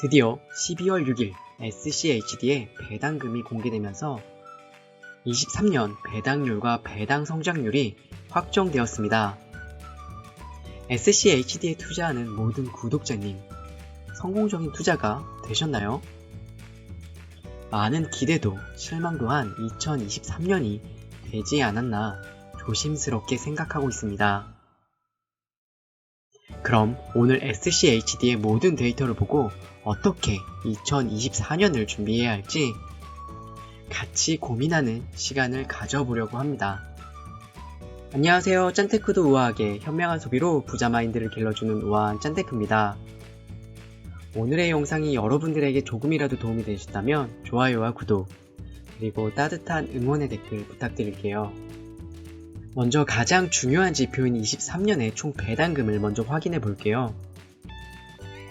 드디어 12월 6일 SCHD의 배당금이 공개되면서 23년 배당률과 배당 성장률이 확정되었습니다. SCHD에 투자하는 모든 구독자님, 성공적인 투자가 되셨나요? 많은 기대도 실망도 한 2023년이 되지 않았나 조심스럽게 생각하고 있습니다. 그럼 오늘 SCHD의 모든 데이터를 보고 어떻게 2024년을 준비해야 할지 같이 고민하는 시간을 가져보려고 합니다. 안녕하세요. 짠테크도 우아하게 현명한 소비로 부자 마인드를 길러주는 우아한 짠테크입니다. 오늘의 영상이 여러분들에게 조금이라도 도움이 되셨다면 좋아요와 구독, 그리고 따뜻한 응원의 댓글 부탁드릴게요. 먼저 가장 중요한 지표인 23년의 총 배당금을 먼저 확인해 볼게요.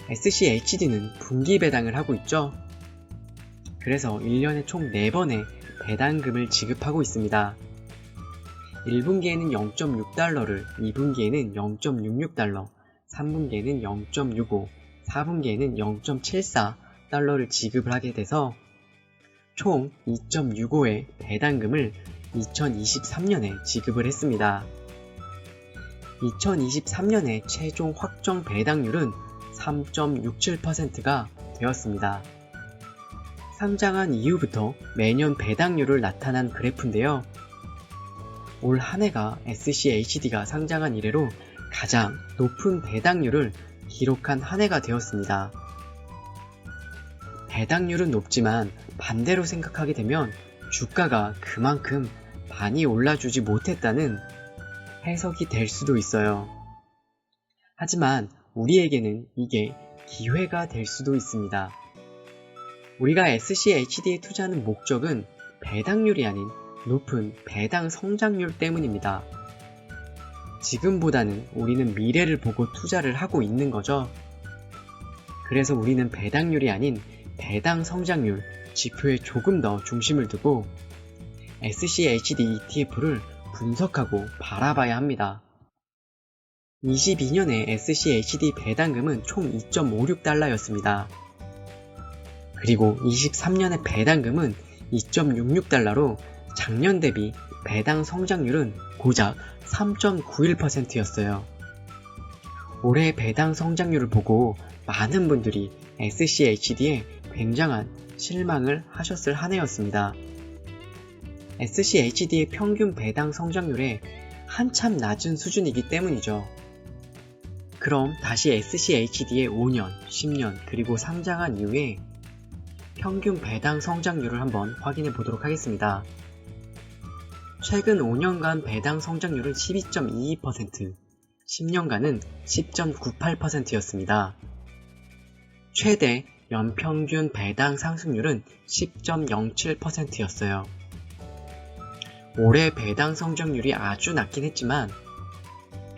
SCHD는 분기 배당을 하고 있죠. 그래서 1년에 총 4번의 배당금을 지급하고 있습니다. 1분기에는 0.6달러를, 2분기에는 0.66달러, 3분기에는 0.65, 4분기에는 0.74달러를 지급을 하게 돼서 총 2.65의 배당금을 2023년에 지급을 했습니다. 2023년의 최종 확정 배당률은 3.67%가 되었습니다. 상장한 이후부터 매년 배당률을 나타난 그래프인데요. 올 한 해가 SCHD가 상장한 이래로 가장 높은 배당률을 기록한 한 해가 되었습니다. 배당률은 높지만 반대로 생각하게 되면 주가가 그만큼 많이 올라주지 못했다는 해석이 될 수도 있어요. 하지만 우리에게는 이게 기회가 될 수도 있습니다. 우리가 SCHD에 투자하는 목적은 배당률이 아닌 높은 배당 성장률 때문입니다. 지금보다는 우리는 미래를 보고 투자를 하고 있는 거죠. 그래서 우리는 배당률이 아닌 배당 성장률 지표에 조금 더 중심을 두고 SCHD ETF를 분석하고 바라봐야 합니다. 22년에 SCHD 배당금은 총 2.56달러였습니다. 그리고 23년의 배당금은 2.66달러로 작년 대비 배당 성장률은 고작 3.91%였어요. 올해 배당 성장률을 보고 많은 분들이 SCHD에 굉장한 실망을 하셨을 한 해였습니다. SCHD의 평균 배당 성장률에 한참 낮은 수준이기 때문이죠. 그럼 다시 SCHD의 5년, 10년, 그리고 상장한 이후에 평균 배당 성장률을 한번 확인해 보도록 하겠습니다. 최근 5년간 배당 성장률은 12.22%, 10년간은 10.98%였습니다. 최대 연평균 배당 상승률은 10.07%였어요. 올해 배당 성장률이 아주 낮긴 했지만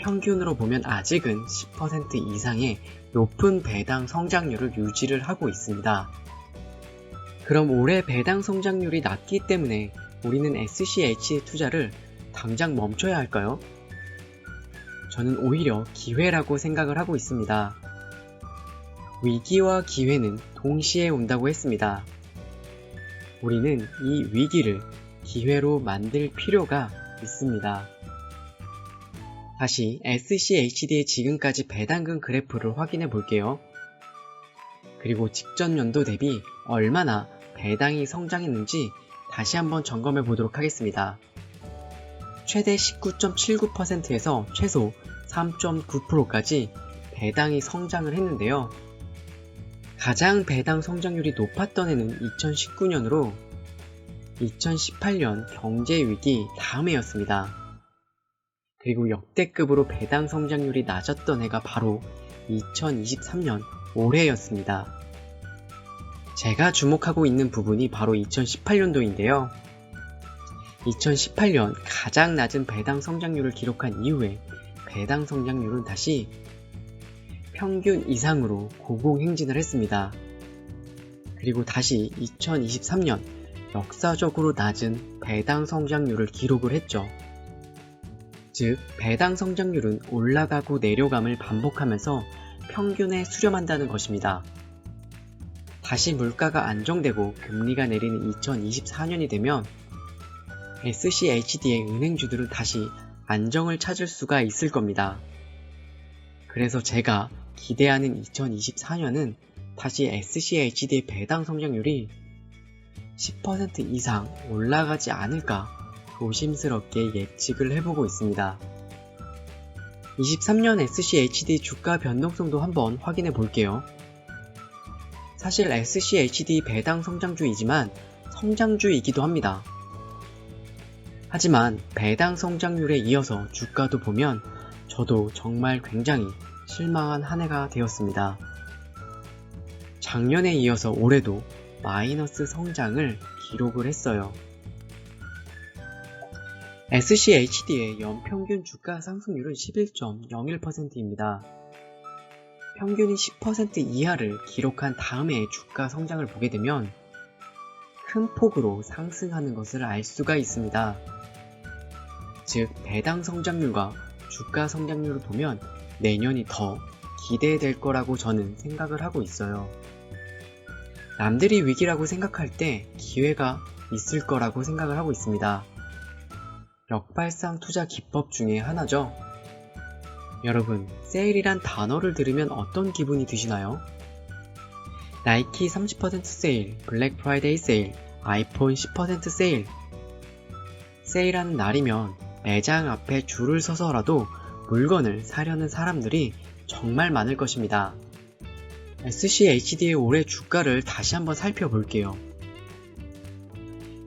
평균으로 보면 아직은 10% 이상의 높은 배당 성장률을 유지를 하고 있습니다. 그럼 올해 배당 성장률이 낮기 때문에 우리는 SCH 투자를 당장 멈춰야 할까요? 저는 오히려 기회라고 생각을 하고 있습니다. 위기와 기회는 동시에 온다고 했습니다. 우리는 이 위기를 기회로 만들 필요가 있습니다. 다시 SCHD의 지금까지 배당금 그래프를 확인해 볼게요. 그리고 직전 연도 대비 얼마나 배당이 성장했는지 다시 한번 점검해 보도록 하겠습니다. 최대 19.79%에서 최소 3.9%까지 배당이 성장을 했는데요. 가장 배당 성장률이 높았던 해는 2019년으로 2018년 경제위기 다음 해였습니다. 그리고 역대급으로 배당 성장률이 낮았던 해가 바로 2023년 올해였습니다. 제가 주목하고 있는 부분이 바로 2018년도인데요. 2018년 가장 낮은 배당 성장률을 기록한 이후에 배당 성장률은 다시 평균 이상으로 고공행진을 했습니다. 그리고 다시 2023년 역사적으로 낮은 배당 성장률을 기록을 했죠. 즉, 배당 성장률은 올라가고 내려감을 반복하면서 평균에 수렴한다는 것입니다. 다시 물가가 안정되고 금리가 내리는 2024년이 되면 SCHD의 은행주들은 다시 안정을 찾을 수가 있을 겁니다. 그래서 제가 기대하는 2024년은 다시 SCHD의 배당 성장률이 10% 이상 올라가지 않을까 조심스럽게 예측을 해보고 있습니다. 23년 SCHD 주가 변동성도 한번 확인해 볼게요. 사실 SCHD 배당 성장주이지만 성장주이기도 합니다. 하지만 배당 성장률에 이어서 주가도 보면 저도 정말 굉장히 실망한 한 해가 되었습니다. 작년에 이어서 올해도 마이너스 성장을 기록을 했어요. SCHD의 연평균 주가 상승률은 11.01%입니다. 평균이 10% 이하를 기록한 다음에 주가 성장을 보게 되면 큰 폭으로 상승하는 것을 알 수가 있습니다. 즉, 배당 성장률과 주가 성장률을 보면 내년이 더 기대될 거라고 저는 생각을 하고 있어요. 남들이 위기라고 생각할 때 기회가 있을 거라고 생각을 하고 있습니다. 역발상 투자 기법 중에 하나죠. 여러분, 세일이란 단어를 들으면 어떤 기분이 드시나요? 나이키 30% 세일, 블랙 프라이데이 세일, 아이폰 10% 세일. 세일하는 날이면 매장 앞에 줄을 서서라도 물건을 사려는 사람들이 정말 많을 것입니다. SCHD의 올해 주가를 다시 한번 살펴볼게요.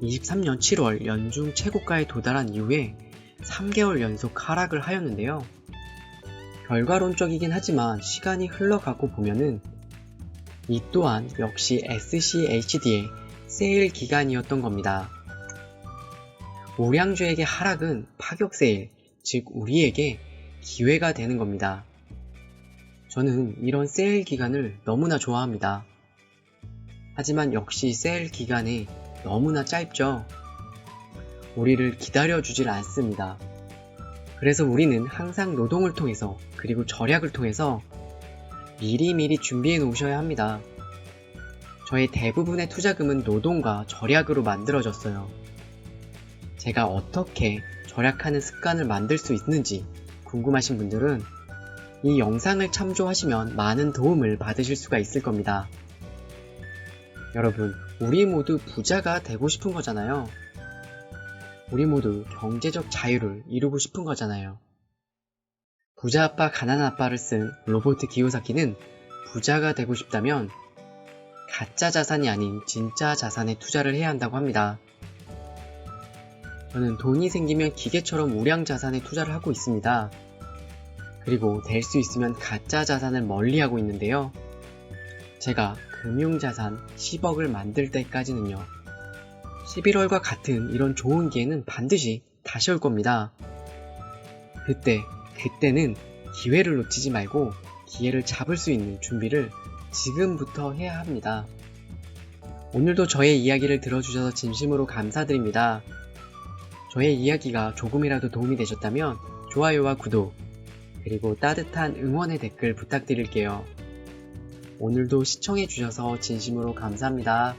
23년 7월 연중 최고가에 도달한 이후에 3개월 연속 하락을 하였는데요. 결과론적이긴 하지만 시간이 흘러가고 보면은 이 또한 역시 SCHD의 세일 기간이었던 겁니다. 우량주에게 하락은 파격 세일, 즉 우리에게 기회가 되는 겁니다. 저는 이런 세일 기간을 너무나 좋아합니다. 하지만 역시 세일 기간이 너무나 짧죠. 우리를 기다려주질 않습니다. 그래서 우리는 항상 노동을 통해서 그리고 절약을 통해서 미리미리 준비해 놓으셔야 합니다. 저의 대부분의 투자금은 노동과 절약으로 만들어졌어요. 제가 어떻게 절약하는 습관을 만들 수 있는지 궁금하신 분들은 이 영상을 참조하시면 많은 도움을 받으실 수가 있을 겁니다. 여러분, 우리 모두 부자가 되고 싶은 거잖아요. 우리 모두 경제적 자유를 이루고 싶은 거잖아요. 부자 아빠 가난한 아빠를 쓴 로버트 기요사키는 부자가 되고 싶다면 가짜 자산이 아닌 진짜 자산에 투자를 해야 한다고 합니다. 저는 돈이 생기면 기계처럼 우량 자산에 투자를 하고 있습니다. 그리고 될 수 있으면 가짜 자산을 멀리하고 있는데요. 제가 금융자산 10억을 만들 때까지는요. 11월과 같은 이런 좋은 기회는 반드시 다시 올 겁니다. 그때는 기회를 놓치지 말고 기회를 잡을 수 있는 준비를 지금부터 해야 합니다. 오늘도 저의 이야기를 들어주셔서 진심으로 감사드립니다. 저의 이야기가 조금이라도 도움이 되셨다면 좋아요와 구독, 그리고 따뜻한 응원의 댓글 부탁드릴게요. 오늘도 시청해주셔서 진심으로 감사합니다.